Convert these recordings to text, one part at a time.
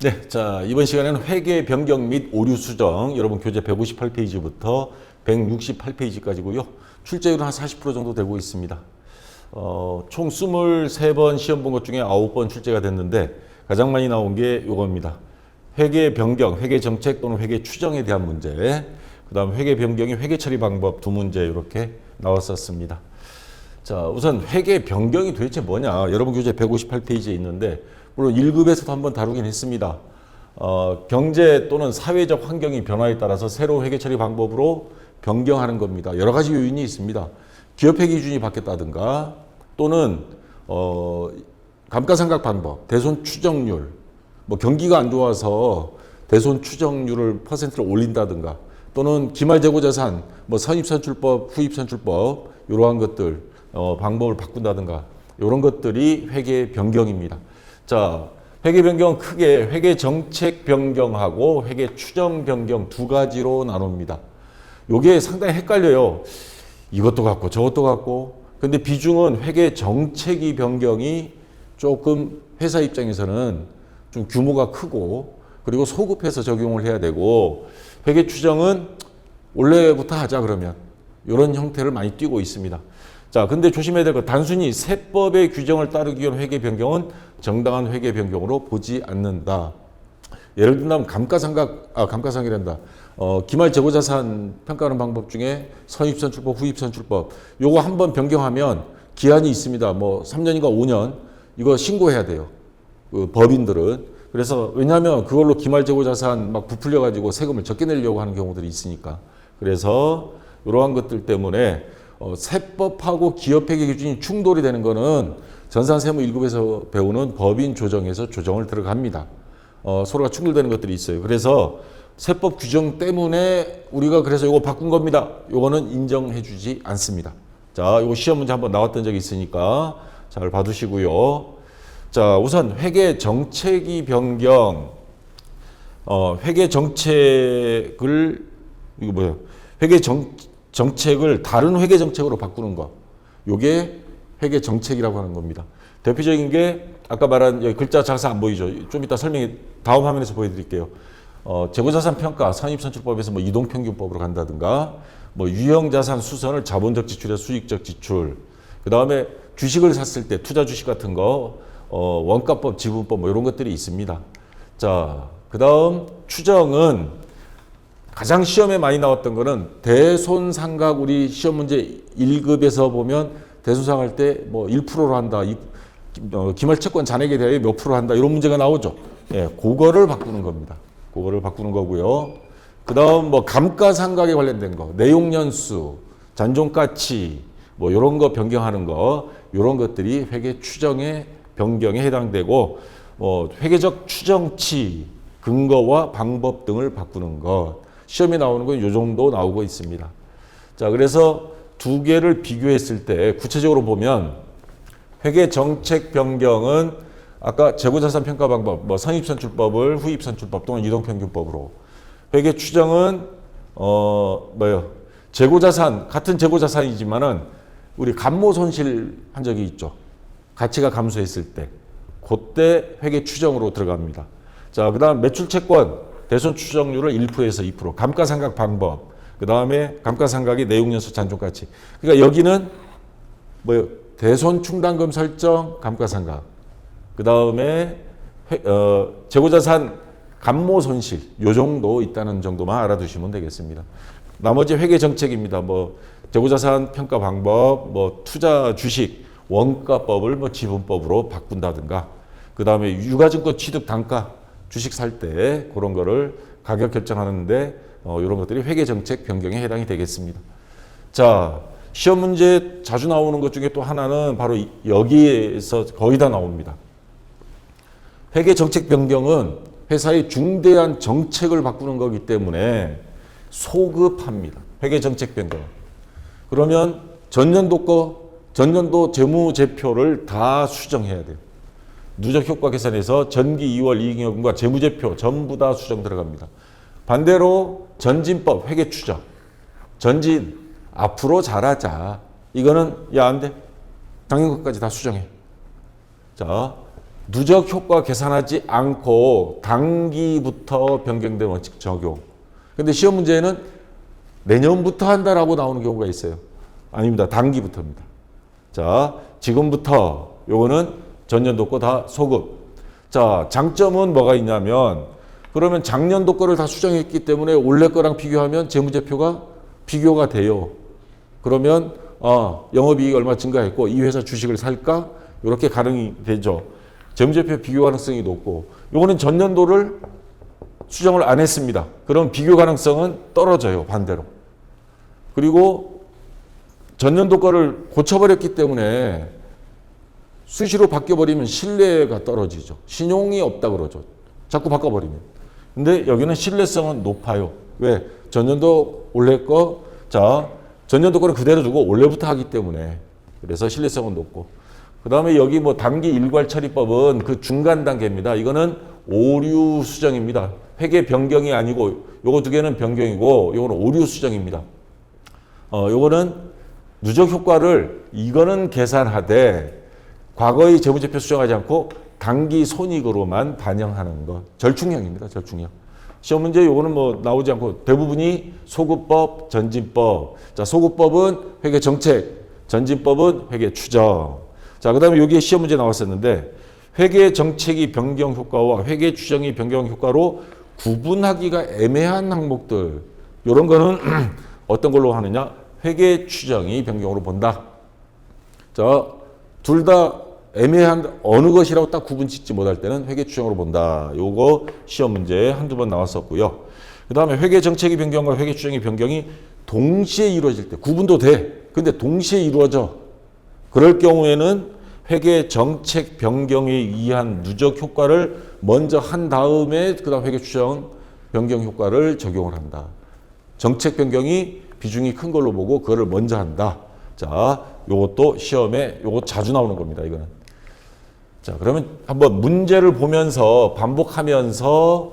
네, 자, 이번 시간에는 회계 변경 및 오류 수정, 여러분 교재 158페이지부터 168페이지까지고요. 출제율은 한 40% 정도 되고 있습니다. 총 23번 시험 본 것 중에 9번 출제가 됐는데 가장 많이 나온 게 이겁니다. 회계 변경, 회계 정책 또는 회계 추정에 대한 문제, 그 다음 회계 변경의 회계 처리 방법 두 문제 이렇게 나왔었습니다. 자, 우선 회계 변경이 도대체 뭐냐? 여러분 교재 158페이지에 있는데 물론 1급에서도 한번 다루긴 했습니다. 경제 또는 사회적 환경이 변화에 따라서 새로운 회계 처리 방법으로 변경하는 겁니다. 여러 가지 요인이 있습니다. 기업회 기준이 바뀌었다든가 또는 감가상각 방법, 대손 추정률, 뭐 경기가 안 좋아서 대손 추정률을 퍼센트를 올린다든가 또는 기말재고자산, 뭐 선입선출법, 후입선출법 이러한 것들 방법을 바꾼다든가 이런 것들이 회계 변경입니다. 자, 회계 변경은 크게 회계 정책 변경하고 회계 추정 변경 두 가지로 나눕니다. 요게 상당히 헷갈려요. 이것도 같고 저것도 같고. 근데 비중은 회계 정책이 변경이 조금 회사 입장에서는 좀 규모가 크고 그리고 소급해서 적용을 해야 되고 회계 추정은 원래부터 하자 그러면 이런 형태를 많이 띠고 있습니다. 자, 근데 조심해야 될 것, 단순히 세법의 규정을 따르기 위한 회계 변경은 정당한 회계 변경으로 보지 않는다. 예를 들면 감가상각이란다. 기말재고자산 평가하는 방법 중에 선입선출법, 후입선출법 요거 한번 변경하면 기한이 있습니다. 뭐 3년인가 5년 이거 신고해야 돼요. 그 법인들은. 그래서 왜냐하면 그걸로 기말재고자산 막 부풀려 가지고 세금을 적게 내려고 하는 경우들이 있으니까. 그래서 이러한 것들 때문에 세법하고 기업회계 기준이 충돌이 되는 거는 전산세무 1급에서 배우는 법인 조정에서 조정을 들어갑니다. 서로가 충돌되는 것들이 있어요. 그래서 세법 규정 때문에 우리가 그래서 이거 바꾼 겁니다. 이거는 인정해 주지 않습니다. 자, 이거 시험 문제 한번 나왔던 적이 있으니까 잘 봐두시고요. 자, 우선 회계 정책이 변경, 회계 정책을 이거 뭐야? 정책을 다른 회계 정책으로 바꾸는 거. 요게 회계 정책이라고 하는 겁니다. 대표적인 게 아까 말한 여기 글자 작사 안 보이죠? 좀 이따 다음 화면에서 보여드릴게요. 재고자산 평가 선입선출법에서 뭐 이동평균법으로 간다든가 뭐 유형자산 수선을 자본적 지출에서 수익적 지출. 그 다음에 주식을 샀을 때 투자 주식 같은 거 원가법, 지분법 뭐 이런 것들이 있습니다. 자, 그 다음 추정은 가장 시험에 많이 나왔던 거는 대손상각. 우리 시험 문제 1급에서 보면 대손상할 때 뭐 1%로 한다. 기말채권 잔액에 대해 몇 프로 한다. 이런 문제가 나오죠. 예, 그거를 바꾸는 겁니다. 그거를 바꾸는 거고요. 그 다음 뭐 감가상각에 관련된 거, 내용연수, 잔존가치 뭐 이런 거 변경하는 거, 이런 것들이 회계 추정의 변경에 해당되고 회계적 추정치, 근거와 방법 등을 바꾸는 것. 시험에 나오는 건 이 정도 나오고 있습니다. 자, 그래서 두 개를 비교했을 때 구체적으로 보면 회계 정책 변경은 아까 재고자산 평가 방법, 뭐 선입선출법을 후입선출법 또는 이동평균법으로, 회계 추정은 재고자산, 같은 재고자산이지만은 우리 감모손실 한 적이 있죠. 가치가 감소했을 때, 그때 회계 추정으로 들어갑니다. 자, 그다음 매출채권 대손 추정률을 1%에서 2%, 감가상각 방법, 그 다음에 감가상각의 내용연수 잔존가치. 그러니까 여기는 대손 충당금 설정, 감가상각. 그 다음에 재고자산 감모손실 요 정도 있다는 정도만 알아두시면 되겠습니다. 나머지 회계정책입니다. 뭐 재고자산 평가 방법, 뭐 투자 주식 원가법을 뭐 지분법으로 바꾼다든가. 그 다음에 유가증권 취득 단가. 주식 살 때 그런 거를 가격 결정하는데 이런 것들이 회계정책 변경에 해당이 되겠습니다. 자, 시험 문제 자주 나오는 것 중에 또 하나는 바로 여기에서 거의 다 나옵니다. 회계정책 변경은 회사의 중대한 정책을 바꾸는 거기 때문에 소급합니다. 회계정책 변경. 그러면 전년도 재무제표를 다 수정해야 돼요. 누적 효과 계산에서 전기 2월 이익잉여금과 재무제표 전부 다 수정 들어갑니다. 반대로 전진법 회계 추정. 전진 앞으로 잘하자. 이거는 야 안 돼. 작년 것까지 다 수정해. 자, 누적 효과 계산하지 않고 단기부터 변경된 원칙 적용. 근데 시험 문제에는 내년부터 한다라고 나오는 경우가 있어요. 아닙니다. 단기부터입니다. 자, 지금부터 요거는 전년도 거 다 소급. 자, 장점은 뭐가 있냐면 그러면 작년도 거를 다 수정했기 때문에 올해 거랑 비교하면 재무제표가 비교가 돼요. 그러면 영업이익이 얼마 증가했고 이 회사 주식을 살까? 이렇게 가능이 되죠. 재무제표 비교 가능성이 높고 요거는 전년도를 수정을 안 했습니다. 그럼 비교 가능성은 떨어져요. 반대로. 그리고 전년도 거를 고쳐버렸기 때문에 수시로 바뀌어버리면 신뢰가 떨어지죠. 신용이 없다 그러죠. 자꾸 바꿔버리면. 근데 여기는 신뢰성은 높아요. 왜? 전년도 올해 거, 자, 전년도 거를 그대로 두고 올해부터 하기 때문에. 그래서 신뢰성은 높고. 그 다음에 여기 뭐 단기 일괄 처리법은 그 중간 단계입니다. 이거는 오류 수정입니다. 회계 변경이 아니고 요거 두 개는 변경이고 요거는 오류 수정입니다. 요거는 누적 효과를 이거는 계산하되 과거의 재무제표 수정하지 않고 단기 손익으로만 반영하는 것. 절충형입니다. 절충형. 시험 문제 요거는 뭐 나오지 않고 대부분이 소급법, 전진법. 자, 소급법은 회계 정책, 전진법은 회계 추정. 자, 그다음에 여기에 시험 문제 나왔었는데 회계 정책이 변경 효과와 회계 추정이 변경 효과로 구분하기가 애매한 항목들. 요런 거는 어떤 걸로 하느냐? 회계 추정이 변경으로 본다. 자, 둘 다 애매한 어느 것이라고 딱 구분 짓지 못할 때는 회계 추정으로 본다. 요거 시험 문제에 한두 번 나왔었고요. 그 다음에 회계 정책이 변경과 회계 추정이 변경이 동시에 이루어질 때 구분도 돼. 근데 동시에 이루어져. 그럴 경우에는 회계 정책 변경에 의한 누적 효과를 먼저 한 다음에 그다음 회계 추정 변경 효과를 적용을 한다. 정책 변경이 비중이 큰 걸로 보고 그거를 먼저 한다. 자, 요것도 시험에 요거 자주 나오는 겁니다. 이거는. 자, 그러면 한번 문제를 보면서 반복하면서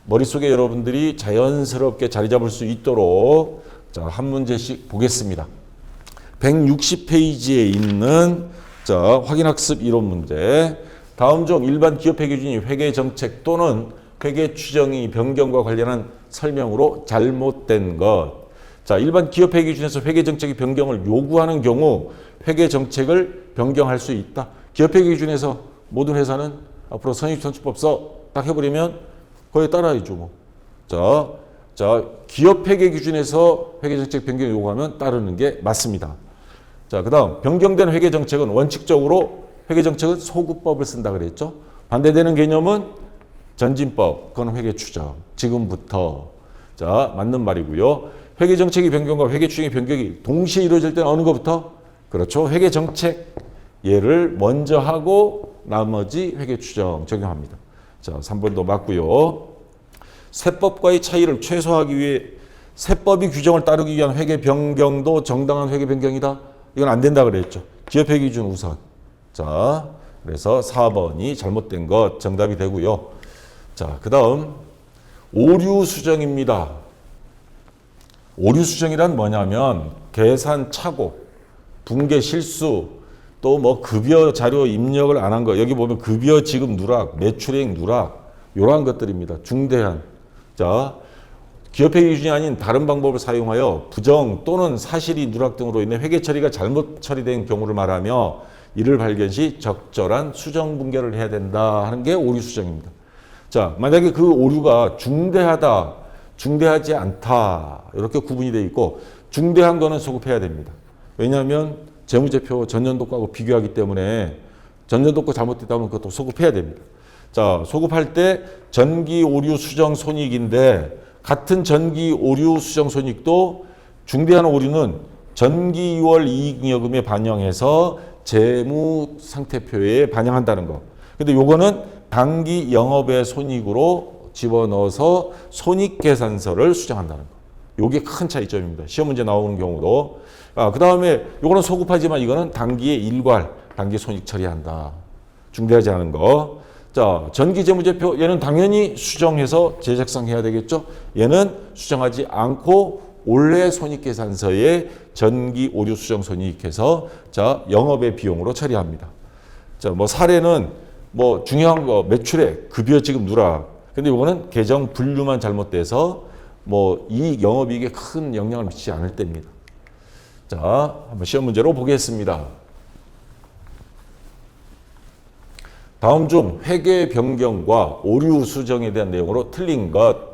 머릿속에 여러분들이 자연스럽게 자리 잡을 수 있도록 자, 한 문제씩 보겠습니다. 160페이지에 있는 자, 확인학습 이론 문제. 다음 중 일반 기업회계 기준이 회계 정책 또는 회계 추정이 변경과 관련한 설명으로 잘못된 것. 자, 일반 기업회계 기준에서 회계 정책의 변경을 요구하는 경우 회계 정책을 변경할 수 있다. 기업회계 기준에서 모든 회사는 앞으로 선입선출법 딱 해버리면 거기에 따라야죠. 뭐. 자, 기업회계 기준에서 회계정책 변경 요구하면 따르는 게 맞습니다. 자, 그 다음 변경된 회계정책은 원칙적으로 회계정책은 소급법을 쓴다 그랬죠. 반대되는 개념은 전진법, 그건 회계추정. 지금부터. 자, 맞는 말이고요. 회계정책의 변경과 회계추정의 변경이 동시에 이루어질 때는 어느 것부터? 그렇죠. 회계정책 얘를 먼저 하고 나머지 회계추정 적용합니다. 자, 3번도 맞고요. 세법과의 차이를 최소화하기 위해 세법이 규정을 따르기 위한 회계 변경도 정당한 회계 변경이다. 이건 안 된다 그랬죠. 기업회계 기준 우선. 자, 그래서 4번이 잘못된 것 정답이 되고요. 자, 그 다음 오류 수정입니다. 오류 수정이란 뭐냐면 계산 착오, 붕괴 실수, 또 뭐 급여 자료 입력을 안 한 거. 여기 보면 급여 지급 누락, 매출액 누락 이러한 것들입니다. 중대한. 자, 기업회계 기준이 아닌 다른 방법을 사용하여 부정 또는 사실이 누락 등으로 인해 회계 처리가 잘못 처리된 경우를 말하며 이를 발견 시 적절한 수정 붕괴를 해야 된다 하는 게 오류 수정입니다. 자, 만약에 그 오류가 중대하다, 중대하지 않다 이렇게 구분이 되어 있고 중대한 거는 소급해야 됩니다. 왜냐하면 재무제표 전년도 거하고 비교하기 때문에 전년도 거 잘못됐다면 그것도 소급해야 됩니다. 자, 소급할 때 전기 오류 수정 손익인데 같은 전기 오류 수정 손익도 중대한 오류는 전기 2월 이익잉여금에 반영해서 재무 상태표에 반영한다는 거. 근데 요거는 단기 영업의 손익으로 집어넣어서 손익계산서를 수정한다는 거. 요게 큰 차이점입니다. 시험 문제 나오는 경우도. 그 다음에 요거는 소급하지만 이거는 단기의 일괄, 단기 손익 처리한다. 중대하지 않은 거. 자, 전기재무제표 얘는 당연히 수정해서 재작성해야 되겠죠. 얘는 수정하지 않고 올해 손익계산서에 전기 오류 수정 손익해서 자, 영업의 비용으로 처리합니다. 자, 뭐 사례는 뭐 중요한 거 매출액, 급여 지급 누락. 근데 이거는 계정 분류만 잘못돼서 뭐 이 영업이익에 큰 영향을 미치지 않을 때입니다. 자, 한번 시험 문제로 보겠습니다. 다음 중 회계 변경과 오류 수정에 대한 내용으로 틀린 것.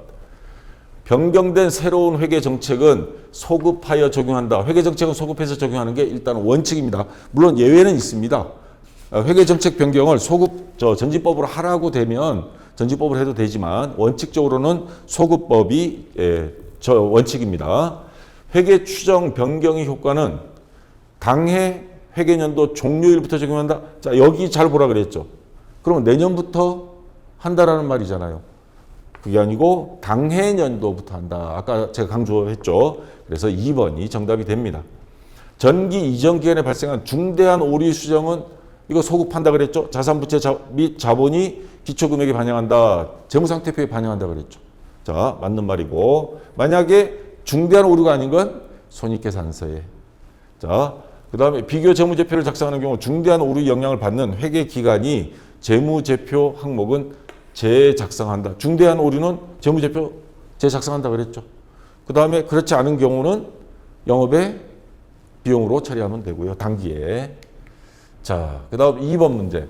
변경된 새로운 회계 정책은 소급하여 적용한다. 회계 정책은 소급해서 적용하는 게 일단 원칙입니다. 물론 예외는 있습니다. 회계 정책 변경을 전지법으로 하라고 되면 전지법으로 해도 되지만 원칙적으로는 소급법이 원칙입니다. 회계 추정 변경의 효과는 당해 회계년도 종료일부터 적용한다. 자, 여기 잘 보라 그랬죠. 그러면 내년부터 한다라는 말이잖아요. 그게 아니고 당해년도부터 한다. 아까 제가 강조했죠. 그래서 2번이 정답이 됩니다. 전기 이전 기간에 발생한 중대한 오류 수정은 이거 소급한다 그랬죠. 자산부채 및 자본이 기초금액에 반영한다. 재무상태표에 반영한다 그랬죠. 자, 맞는 말이고, 만약에 중대한 오류가 아닌 건 손익계산서에. 자, 그 다음에 비교 재무제표를 작성하는 경우 중대한 오류 영향을 받는 회계기간이 재무제표 항목은 재작성한다. 중대한 오류는 재무제표 재작성한다 그랬죠. 그 다음에 그렇지 않은 경우는 영업의 비용으로 처리하면 되고요. 단기에. 자, 그 다음 2번 문제.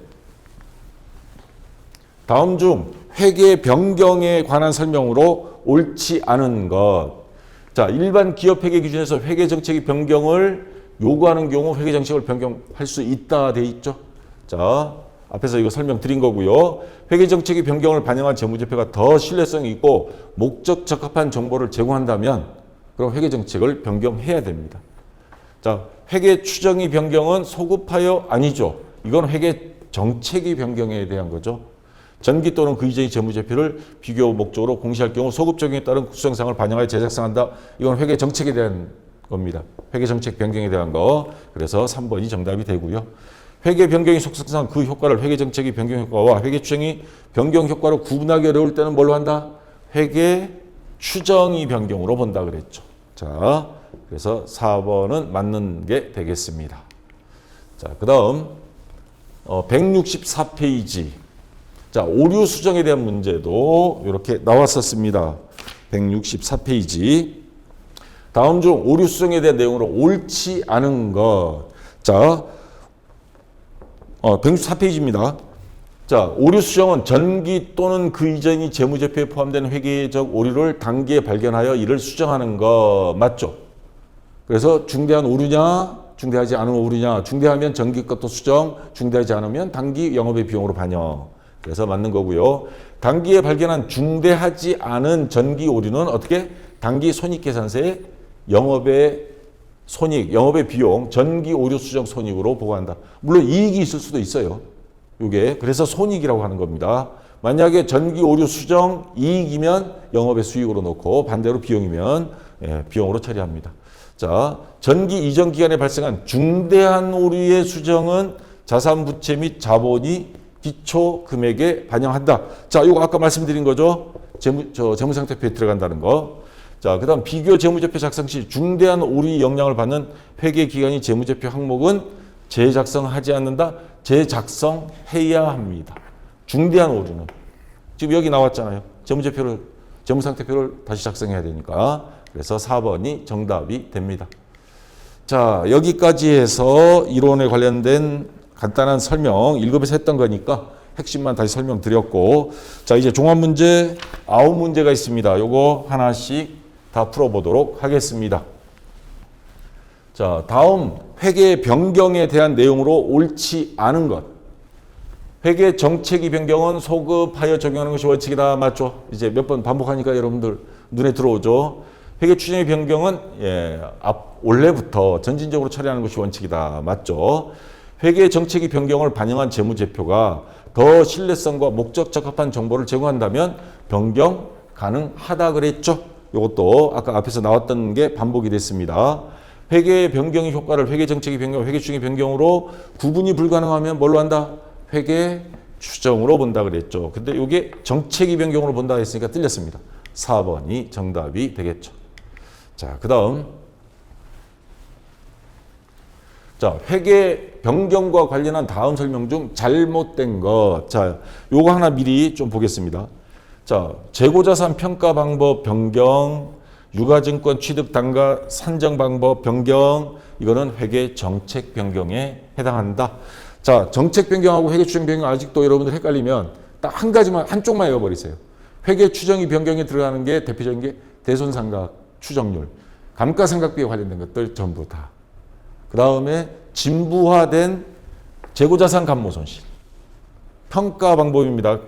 다음 중 회계 변경에 관한 설명으로 옳지 않은 것. 자, 일반 기업 회계 기준에서 회계 정책의 변경을 요구하는 경우 회계 정책을 변경할 수 있다 돼 있죠. 자, 앞에서 이거 설명드린 거고요. 회계 정책의 변경을 반영한 재무제표가 더 신뢰성이 있고 목적 적합한 정보를 제공한다면 그럼 회계 정책을 변경해야 됩니다. 자, 회계 추정의 변경은 소급하여 아니죠. 이건 회계 정책의 변경에 대한 거죠. 전기 또는 그 이전의 재무제표를 비교 목적으로 공시할 경우 소급 적용에 따른 구성상을 반영하여 제작성한다. 이건 회계 정책에 대한 겁니다. 회계 정책 변경에 대한 거. 그래서 3번이 정답이 되고요. 회계 변경의 속성상 그 효과를 회계 정책의 변경 효과와 회계 추정이 변경 효과로 구분하기 어려울 때는 뭘로 한다? 회계 추정의 변경으로 본다 그랬죠. 자, 그래서 4번은 맞는 게 되겠습니다. 자, 그 다음 164페이지. 자, 오류 수정에 대한 문제도 이렇게 나왔었습니다. 164페이지. 다음 중 오류 수정에 대한 내용으로 옳지 않은 것. 자, 164페이지입니다. 자, 오류 수정은 전기 또는 그 이전이 재무제표에 포함된 회계적 오류를 단기에 발견하여 이를 수정하는 거 맞죠? 그래서 중대한 오류냐, 중대하지 않은 오류냐, 중대하면 전기 것도 수정, 중대하지 않으면 단기 영업의 비용으로 반영. 그래서 맞는 거고요. 단기에 발견한 중대하지 않은 전기 오류는 어떻게? 단기 손익계산서에 영업의 손익, 영업의 비용, 전기 오류 수정 손익으로 보고한다. 물론 이익이 있을 수도 있어요. 이게 그래서 손익이라고 하는 겁니다. 만약에 전기 오류 수정 이익이면 영업의 수익으로 놓고 반대로 비용이면 비용으로 처리합니다. 자, 전기 이전 기간에 발생한 중대한 오류의 수정은 자산 부채 및 자본이 기초 금액에 반영한다. 자, 이거 아까 말씀드린 거죠. 재무상태표에 들어간다는 거. 자, 그 다음 비교 재무제표 작성 시 중대한 오류 영향을 받는 회계기간이 재무제표 항목은 재작성하지 않는다. 재작성해야 합니다. 중대한 오류는. 지금 여기 나왔잖아요. 재무상태표를 다시 작성해야 되니까. 그래서 4번이 정답이 됩니다. 자, 여기까지 해서 이론에 관련된 간단한 설명 1급에서 했던 거니까 핵심만 다시 설명드렸고, 자, 이제 종합문제 9문제가 있습니다. 요거 하나씩 다 풀어보도록 하겠습니다. 자, 다음 회계 변경에 대한 내용으로 옳지 않은 것. 회계 정책의 변경은 소급하여 적용하는 것이 원칙이다. 맞죠? 이제 몇 번 반복하니까 여러분들 눈에 들어오죠. 회계 추정의 변경은 원래부터 전진적으로 처리하는 것이 원칙이다. 맞죠? 회계 정책의 변경을 반영한 재무제표가 더 신뢰성과 목적 적합한 정보를 제공한다면 변경 가능하다 그랬죠. 이것도 아까 앞에서 나왔던 게 반복이 됐습니다. 회계 변경의 효과를 회계 정책의 변경, 회계 추정의 변경으로 구분이 불가능하면 뭘로 한다? 회계 추정으로 본다 그랬죠. 근데 이게 정책의 변경으로 본다 했으니까 틀렸습니다. 4번이 정답이 되겠죠. 자, 그 다음 자, 회계 변경과 관련한 다음 설명 중 잘못된 것. 자, 요거 하나 미리 좀 보겠습니다. 자, 재고자산 평가 방법 변경, 유가증권 취득 단가 산정 방법 변경, 이거는 회계 정책 변경에 해당한다. 자, 정책 변경하고 회계 추정 변경 아직도 여러분들 헷갈리면 딱 한 가지만, 한쪽만 외워버리세요. 회계 추정이 변경에 들어가는 게 대표적인 게 대손상각 추정률, 감가상각비에 관련된 것들 전부 다. 그 다음에 진부화된 재고자산 감모손실. 평가 방법입니다.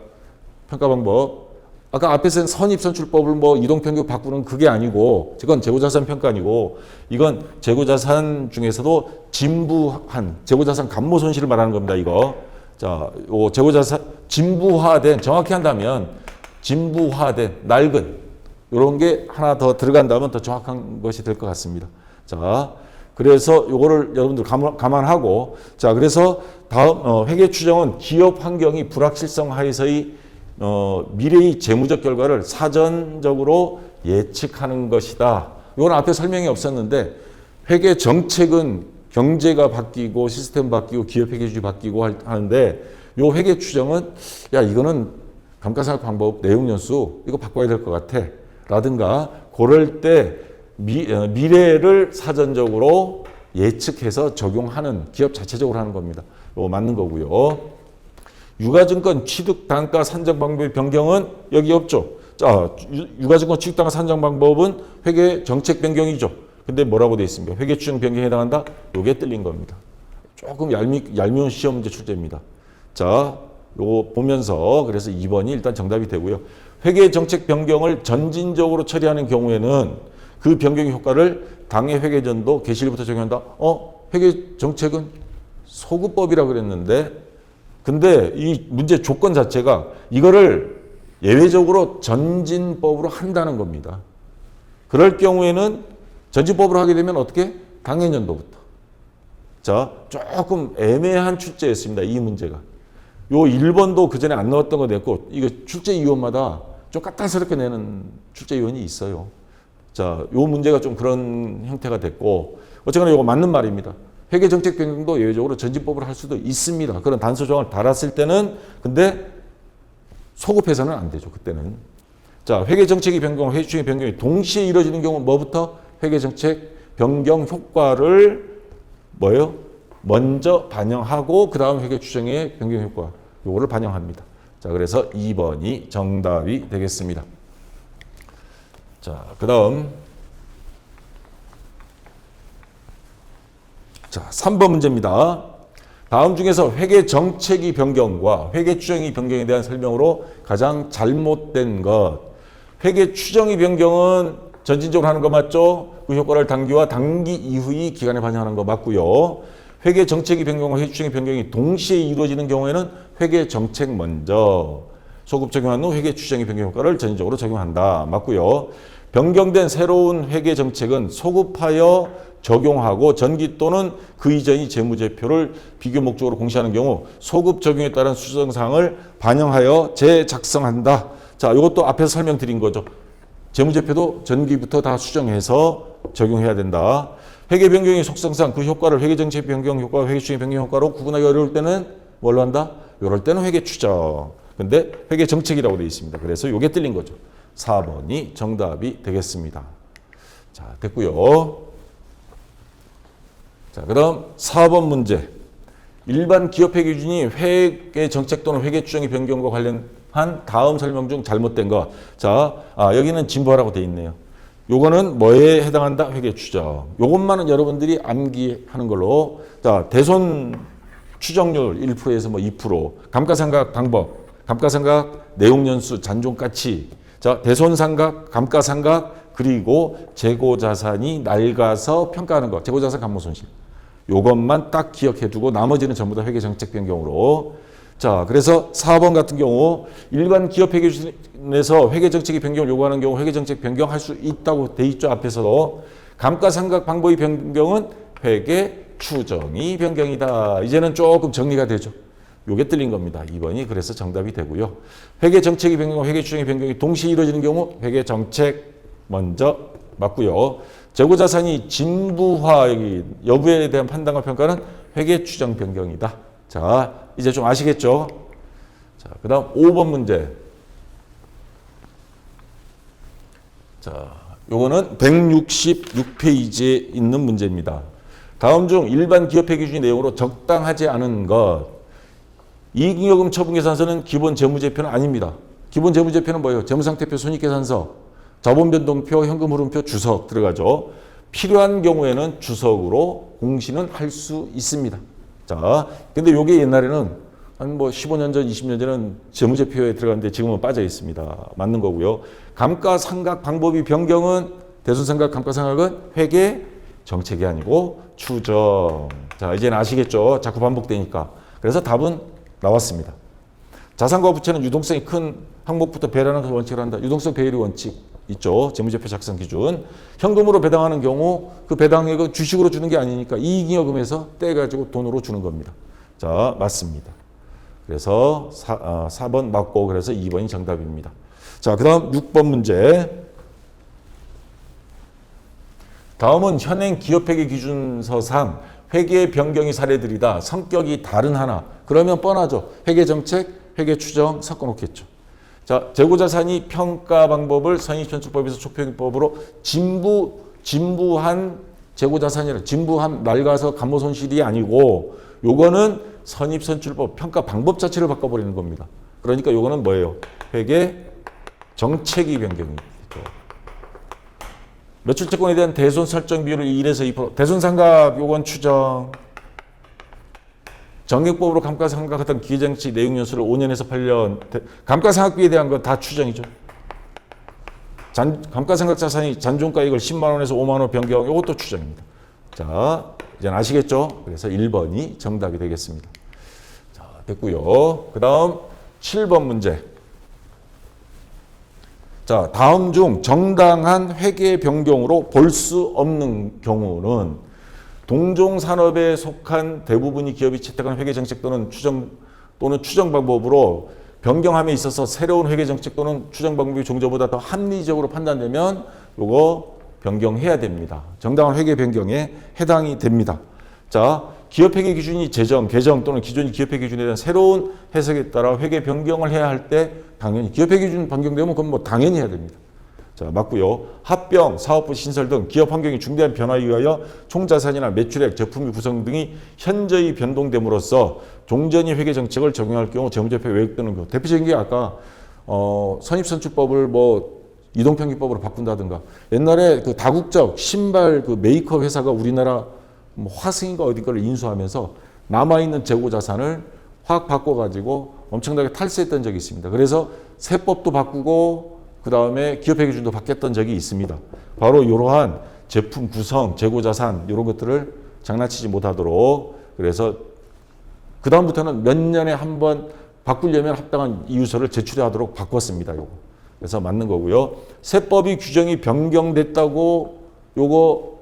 평가 방법. 아까 앞에서는 선입선출법을 뭐 이동평균 바꾸는 그게 아니고, 이건 재고자산 평가 아니고, 이건 재고자산 중에서도 진부한 재고자산 감모손실을 말하는 겁니다. 이거. 자, 요 재고자산 진부화된, 정확히 한다면 진부화된 낡은 이런 게 하나 더 들어간다면 더 정확한 것이 될 것 같습니다. 자, 그래서 요거를 여러분들 감안하고, 자, 그래서 다음 회계 추정은 기업 환경이 불확실성 하에서의 미래의 재무적 결과를 사전적으로 예측하는 것이다. 이건 앞에 설명이 없었는데, 회계 정책은 경제가 바뀌고 시스템 바뀌고 기업 회계주의 바뀌고 하는데, 요 회계 추정은 야, 이거는 감가상각 방법 내용 연수 이거 바꿔야 될 것 같아 라든가, 그럴 때 미래를 사전적으로 예측해서 적용하는, 기업 자체적으로 하는 겁니다. 이거 맞는 거고요. 유가증권 취득 단가 산정 방법의 변경은 여기 없죠. 자, 유가증권 취득 단가 산정 방법은 회계 정책 변경이죠. 근데 뭐라고 되어 있습니까? 회계 추정 변경에 해당한다? 요게 틀린 겁니다. 조금 얄미운 시험 문제 출제입니다. 자, 요거 보면서 그래서 2번이 일단 정답이 되고요. 회계 정책 변경을 전진적으로 처리하는 경우에는 그 변경의 효과를 당해 회계전도 개시일부터 적용한다. 회계 정책은 소급법이라 그랬는데, 근데 이 문제 조건 자체가 이거를 예외적으로 전진법으로 한다는 겁니다. 그럴 경우에는 전진법으로 하게 되면 어떻게? 당해년도부터. 자, 조금 애매한 출제였습니다. 이 문제가. 요 1번도 그 전에 안 나왔던 거 냈고, 이거 출제 이원마다 좀 까탈스럽게 내는 출제 이원이 있어요. 자, 요 문제가 좀 그런 형태가 됐고, 어쨌거나 이거 맞는 말입니다. 회계정책 변경도 예외적으로 전진법으로 할 수도 있습니다. 그런 단서 조항을 달았을 때는. 근데 소급해서는 안 되죠, 그때는. 자, 회계정책의 변경, 회계추정의 변경이 동시에 이루어지는 경우 뭐부터? 회계정책 변경 효과를 뭐예요? 먼저 반영하고 그 다음 회계추정의 변경 효과, 요거를 반영합니다. 자, 그래서 2번이 정답이 되겠습니다. 자, 그 다음. 자, 3번 문제입니다. 다음 중에서 회계 정책의 변경과 회계 추정의 변경에 대한 설명으로 가장 잘못된 것. 회계 추정의 변경은 전진적으로 하는 거 맞죠? 그 효과를 단기와 단기 이후의 기간에 반영하는 거 맞고요. 회계 정책의 변경과 회계 추정의 변경이 동시에 이루어지는 경우에는 회계 정책 먼저, 소급 적용한 후 회계 추정의 변경 효과를 전진적으로 적용한다. 맞고요. 변경된 새로운 회계 정책은 소급하여 적용하고 전기 또는 그 이전의 재무제표를 비교 목적으로 공시하는 경우 소급 적용에 따른 수정사항을 반영하여 재작성한다. 자, 이것도 앞에서 설명드린 거죠. 재무제표도 전기부터 다 수정해서 적용해야 된다. 회계 변경의 속성상 그 효과를 회계 정책 변경 효과, 회계 추정 변경 효과로 구분하기 어려울 때는 뭘로 한다? 이럴 때는 회계 추정. 근데 회계 정책이라고 되어 있습니다. 그래서 이게 틀린 거죠. 4번이 정답이 되겠습니다. 자, 됐고요. 자, 그다음 4번 문제. 일반 기업 회계 기준이 회계 정책 또는 회계 추정의 변경과 관련한 다음 설명 중 잘못된 것. 자, 여기는 진부하라고 되어 있네요. 요거는 뭐에 해당한다? 회계 추정. 요것만은 여러분들이 암기하는 걸로. 자, 대손 추정률 1%에서 뭐 2%, 감가상각 방법, 감가상각 내용연수 잔존가치, 자, 대손상각, 감가상각, 그리고 재고자산이 낡아서 평가하는 것, 재고자산 감모손실. 요것만 딱 기억해 두고 나머지는 전부 다 회계정책 변경으로. 자, 그래서 4번 같은 경우 일반 기업 회계에서 회계정책의 변경을 요구하는 경우 회계정책 변경할 수 있다고 돼 있죠. 앞에서도. 감가상각 방법의 변경은 회계추정이 변경이다. 이제는 조금 정리가 되죠. 요게 틀린 겁니다. 2번이 그래서 정답이 되고요. 회계정책의 변경과 회계추정의 변경이 동시에 이루어지는 경우 회계정책 먼저, 맞고요. 재고자산이 진부화 여부에 대한 판단과 평가는 회계 추정 변경이다. 자, 이제 좀 아시겠죠? 자, 그 다음 5번 문제. 자, 요거는 166페이지에 있는 문제입니다. 다음 중 일반 기업회 기준의 내용으로 적당하지 않은 것. 이익잉여금 처분계산서는 기본 재무제표는 아닙니다. 기본 재무제표는 뭐예요? 재무상태표, 손익계산서, 자본변동표, 현금흐름표, 주석 들어가죠. 필요한 경우에는 주석으로 공시는 할 수 있습니다. 자, 근데 요게 옛날에는 한 뭐 15년 전, 20년 전에는 재무제표에 들어갔는데 지금은 빠져 있습니다. 맞는 거고요. 감가상각 방법이 변경은 대손상각, 감가상각은 회계 정책이 아니고 추정. 자, 이제는 아시겠죠? 자꾸 반복되니까. 그래서 답은 나왔습니다. 자산과 부채는 유동성이 큰 항목부터 배당하는 원칙을 한다. 유동성 배율 원칙 있죠. 재무제표 작성 기준. 현금으로 배당하는 경우 그 배당액은 주식으로 주는 게 아니니까 이익잉여금에서 떼가지고 돈으로 주는 겁니다. 자, 맞습니다. 그래서 4번 맞고 그래서 2번이 정답입니다. 자, 그 다음 6번 문제. 다음은 현행 기업회계 기준서상 회계 변경의 사례들이다. 성격이 다른 하나. 그러면 뻔하죠. 회계정책, 회계추정 섞어놓겠죠. 자, 재고자산이 평가 방법을 선입선출법에서 촉표법으로 진부한 재고자산이라 진부한 낡아서 감모손실이 아니고 요거는 선입선출법 평가 방법 자체를 바꿔버리는 겁니다. 그러니까 요거는 뭐예요? 회계 정책이 변경이죠. 매출채권에 대한 대손 설정 비율을 1에서 2%. 대손상각 요건 추정. 정액법으로 감가상각했던 기계정치 내용 연수를 5년에서 8년. 감가상각비에 대한 건 다 추정이죠. 감가상각 자산이 잔존가액을 10만 원에서 5만 원 변경. 요것도 추정입니다. 자, 이제 아시겠죠? 그래서 1번이 정답이 되겠습니다. 자, 됐고요. 그 다음 7번 문제. 자, 다음 중 정당한 회계 변경으로 볼 수 없는 경우는 동종산업에 속한 대부분이 기업이 채택한 회계정책 또는 추정 방법으로 변경함에 있어서 새로운 회계정책 또는 추정 방법이 종전보다 더 합리적으로 판단되면 요거 변경해야 됩니다. 정당한 회계 변경에 해당이 됩니다. 자, 기업회계 기준이 제정, 개정 또는 기존의 기업회계 기준에 대한 새로운 해석에 따라 회계 변경을 해야 할 때 당연히 기업회계 기준 변경되면 그건 뭐 당연히 해야 됩니다. 자, 맞고요. 합병, 사업부 신설 등 기업 환경이 중대한 변화에 의하여 총자산이나 매출액, 제품의 구성 등이 현저히 변동됨으로써 종전의 회계 정책을 적용할 경우 재무제표 왜곡되는 경우. 대표적인 게 아까 선입선출법을 뭐 이동평균법으로 바꾼다든가. 옛날에 그 다국적 신발 그 메이커 회사가 우리나라 뭐 화승인가 어디 거를 인수하면서 남아있는 재고자산을 확 바꿔가지고 엄청나게 탈세했던 적이 있습니다. 그래서 세법도 바꾸고 그 다음에 기업회 기준도 바뀌었던 적이 있습니다. 바로 이러한 제품 구성, 재고자산 이런 것들을 장난치지 못하도록 그래서 그 다음부터는 몇 년에 한 번 바꾸려면 합당한 이유서를 제출하도록 바꿨습니다. 요거. 그래서 맞는 거고요. 세법이 규정이 변경됐다고 요거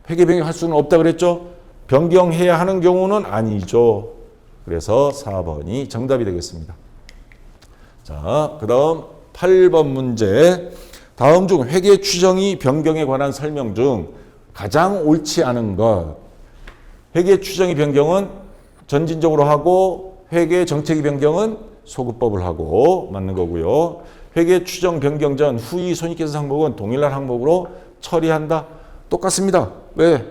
회계 변경할 수는 없다 그랬죠? 변경해야 하는 경우는 아니죠. 그래서 4번이 정답이 되겠습니다. 자, 그 다음 8번 문제. 다음 중 회계 추정이 변경에 관한 설명 중 가장 옳지 않은 것. 회계 추정이 변경은 전진적으로 하고 회계 정책이 변경은 소급법을 하고 맞는 거고요. 회계 추정 변경 전 후의 손익계산 항목은 동일한 항목으로 처리한다. 똑같습니다. 왜?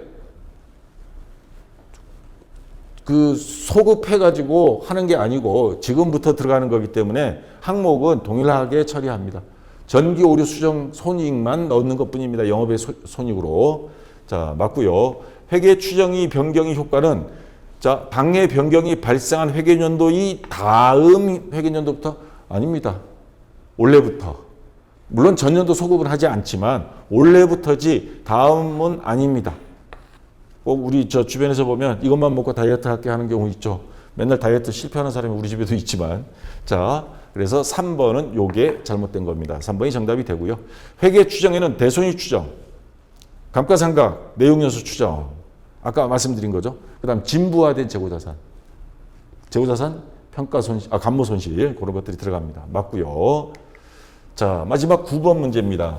그 소급해가지고 하는 게 아니고 지금부터 들어가는 거기 때문에 항목은 동일하게 처리합니다. 전기 오류 수정 손익만 넣는 것뿐입니다. 영업의 손익으로. 자, 맞고요. 회계 추정이 변경의 효과는 자, 당해 변경이 발생한 회계연도의 다음 회계연도부터 아닙니다. 올해부터. 물론 전년도 소급은 하지 않지만 올해부터지 다음은 아닙니다. 꼭 우리 저 주변에서 보면 이것만 먹고 다이어트 할게 하는 경우 있죠. 맨날 다이어트 실패하는 사람이 우리 집에도 있지만. 자, 그래서 3번은 요게 잘못된 겁니다. 3번이 정답이 되고요. 회계 추정에는 대손익 추정, 감가상각, 내용연수 추정. 아까 말씀드린 거죠. 그 다음 진부화된 재고자산. 재고자산, 평가손실, 감모손실 그런 것들이 들어갑니다. 맞고요. 자, 마지막 9번 문제입니다.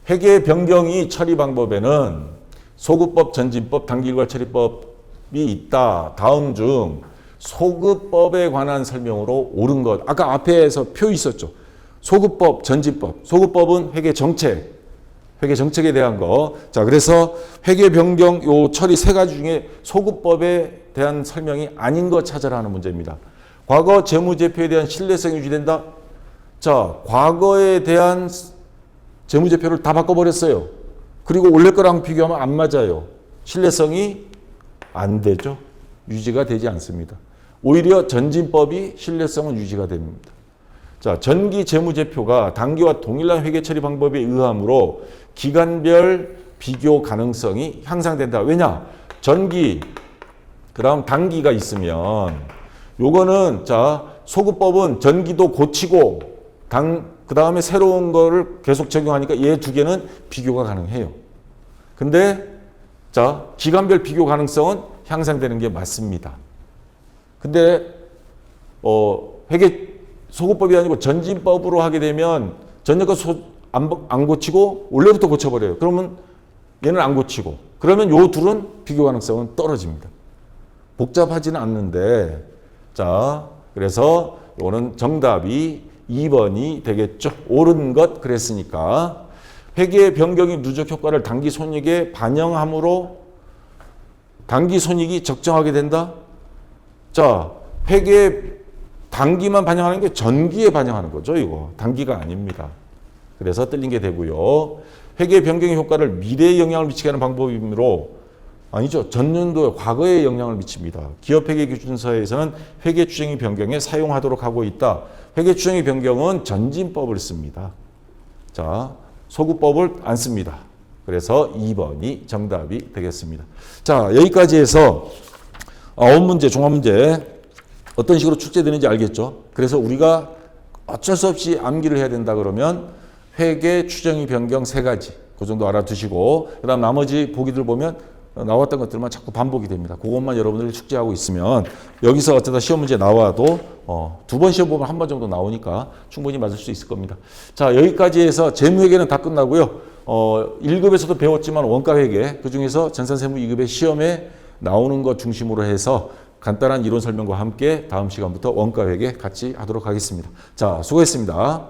회계 변경이 처리 방법에는 소급법, 전진법, 단기일괄 처리법이 있다. 다음 중 소급법에 관한 설명으로 옳은 것. 아까 앞에서 표 있었죠. 소급법, 전진법. 소급법은 회계 정책. 회계 정책에 대한 거. 자, 그래서 회계 변경 요 처리 세 가지 중에 소급법에 대한 설명이 아닌 거 찾아라 하는 문제입니다. 과거 재무제표에 대한 신뢰성이 유지된다. 자, 과거에 대한 재무제표를 다 바꿔버렸어요. 그리고 원래 거랑 비교하면 안 맞아요. 신뢰성이 안 되죠. 유지가 되지 않습니다. 오히려 전진법이 신뢰성은 유지가 됩니다. 자, 전기 재무제표가 단기와 동일한 회계 처리 방법에 의함으로 기간별 비교 가능성이 향상된다. 왜냐? 전기, 그 다음 단기가 있으면 요거는 자, 소급법은 전기도 고치고 그 다음에 새로운 거를 계속 적용하니까 얘 두 개는 비교가 가능해요. 근데 자, 기간별 비교 가능성은 향상되는 게 맞습니다. 근데 회계 소급법이 아니고 전진법으로 하게 되면 전년과 안 고치고 원래부터 고쳐버려요. 그러면 얘는 안 고치고 그러면 요 둘은 비교 가능성은 떨어집니다. 복잡하지는 않는데 자, 그래서 요거는 정답이 2번이 되겠죠. 옳은 것 그랬으니까 회계 변경이 누적 효과를 단기 손익에 반영함으로 단기 손익이 적정하게 된다. 자, 회계 단기만 반영하는 게 전기에 반영하는 거죠. 이거 단기가 아닙니다. 그래서 틀린 게 되고요. 회계 변경의 효과를 미래에 영향을 미치게 하는 방법이므로 아니죠. 전년도에 과거에 영향을 미칩니다. 기업회계기준서에서는 회계추정의 변경에 사용하도록 하고 있다. 회계추정의 변경은 전진법을 씁니다. 자, 소급법을 안 씁니다. 그래서 2번이 정답이 되겠습니다. 자, 여기까지 해서 9문제, 종합문제 어떤 식으로 출제되는지 알겠죠? 그래서 우리가 어쩔 수 없이 암기를 해야 된다 그러면 회계 추정의 변경 3가지 그 정도 알아두시고 그 다음 나머지 보기들 보면 나왔던 것들만 자꾸 반복이 됩니다. 그것만 여러분들이 숙지하고 있으면 여기서 어쩌다 시험 문제 나와도 2번 시험 보면 한 번 정도 나오니까 충분히 맞을 수 있을 겁니다. 자, 여기까지 해서 재무회계는 다 끝나고요. 1급에서도 배웠지만 원가회계 그중에서 전산세무 2급의 시험에 나오는 것 중심으로 해서 간단한 이론 설명과 함께 다음 시간부터 원가회계 같이 하도록 하겠습니다. 자, 수고했습니다.